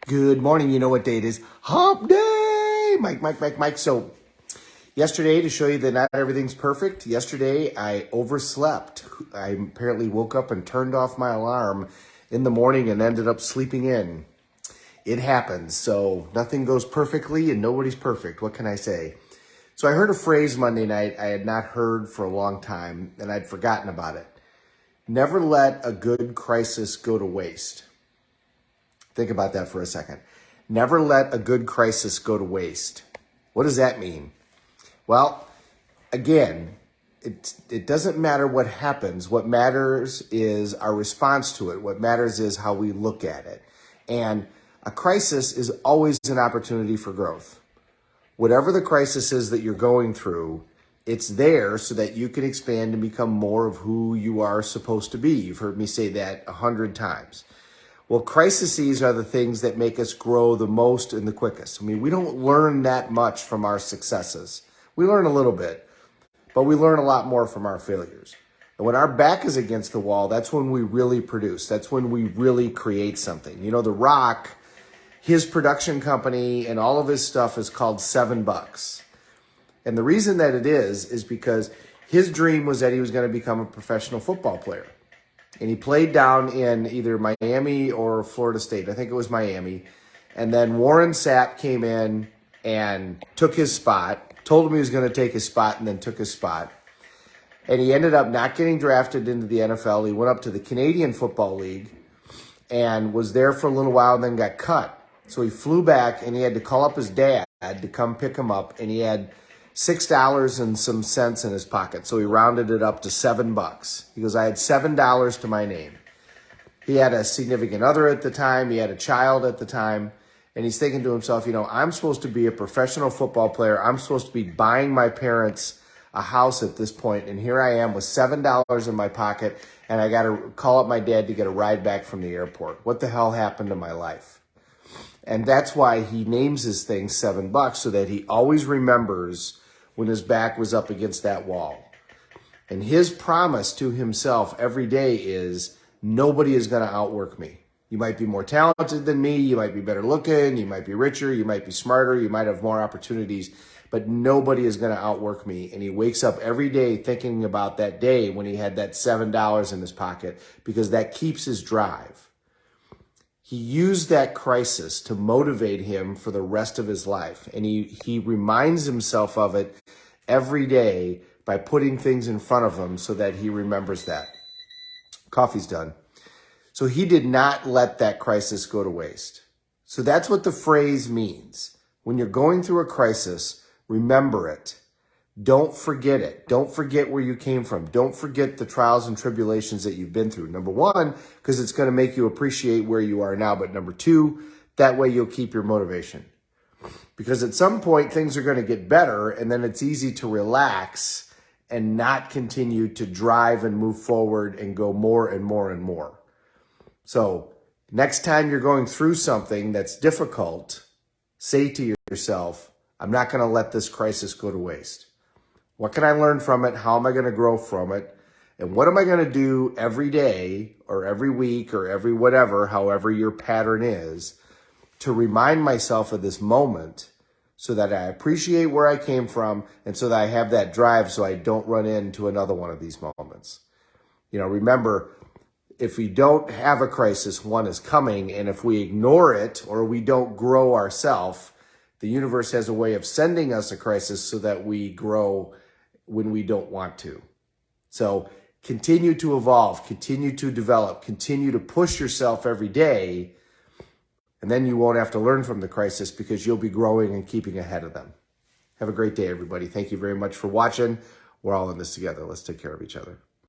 Good morning. You know what day it is? Hump day! Mike. So yesterday, to show you that not everything's perfect, yesterday I overslept. I apparently woke up and turned off my alarm in the morning and ended up sleeping in. It happens. So nothing goes perfectly and nobody's perfect. What can I say? So I heard a phrase Monday night I had not heard for a long time and I'd forgotten about it. Never let a good crisis go to waste. Think about that for a second. Never let a good crisis go to waste. What does that mean? Well, again, it doesn't matter what happens. What matters is our response to it. What matters is how we look at it. And a crisis is always an opportunity for growth. Whatever the crisis is that you're going through, it's there so that you can expand and become more of who you are supposed to be. You've heard me say that 100 times. Well, crises are the things that make us grow the most and the quickest. I mean, we don't learn that much from our successes. We learn a little bit, but we learn a lot more from our failures. And when our back is against the wall, that's when we really produce. That's when we really create something. You know, The Rock, his production company and all of his stuff is called $7. And the reason that it is because his dream was that he was going to become a professional football player. And he played down in either Miami or Florida State. I think it was Miami. And then Warren Sapp came in and took his spot, told him he was going to take his spot, and then took his spot. And he ended up not getting drafted into the NFL. He went up to the Canadian Football League and was there for a little while and then got cut. So he flew back and he had to call up his dad to come pick him up. And he had $6 and some cents in his pocket. So he rounded it up to $7. He goes, I had $7 to my name. He had a significant other at the time. He had a child at the time. And he's thinking to himself, you know, I'm supposed to be a professional football player. I'm supposed to be buying my parents a house at this point. And here I am with $7 in my pocket. And I got to call up my dad to get a ride back from the airport. What the hell happened to my life? And that's why he names his thing $7, so that he always remembers when his back was up against that wall. And his promise to himself every day is, nobody is going to outwork me. You might be more talented than me, you might be better looking, you might be richer, you might be smarter, you might have more opportunities, but nobody is going to outwork me. And he wakes up every day thinking about that day when he had that $7 in his pocket, because that keeps his drive. He used that crisis to motivate him for the rest of his life. And he reminds himself of it every day by putting things in front of him so that he remembers that. Coffee's done. So he did not let that crisis go to waste. So that's what the phrase means. When you're going through a crisis, remember it. Don't forget it. Don't forget where you came from. Don't forget the trials and tribulations that you've been through. Number one, because it's going to make you appreciate where you are now. But number two, that way you'll keep your motivation. Because at some point, things are going to get better, and then it's easy to relax and not continue to drive and move forward and go more and more and more. So next time you're going through something that's difficult, say to yourself, I'm not going to let this crisis go to waste. What can I learn from it? How am I going to grow from it? And what am I going to do every day or every week or every whatever, however your pattern is, to remind myself of this moment so that I appreciate where I came from and so that I have that drive so I don't run into another one of these moments. You know, remember, if we don't have a crisis, one is coming. And if we ignore it or we don't grow ourselves, the universe has a way of sending us a crisis so that we grow when we don't want to. So continue to evolve, continue to develop, continue to push yourself every day, and then you won't have to learn from the crisis because you'll be growing and keeping ahead of them. Have a great day, everybody. Thank you very much for watching. We're all in this together. Let's take care of each other.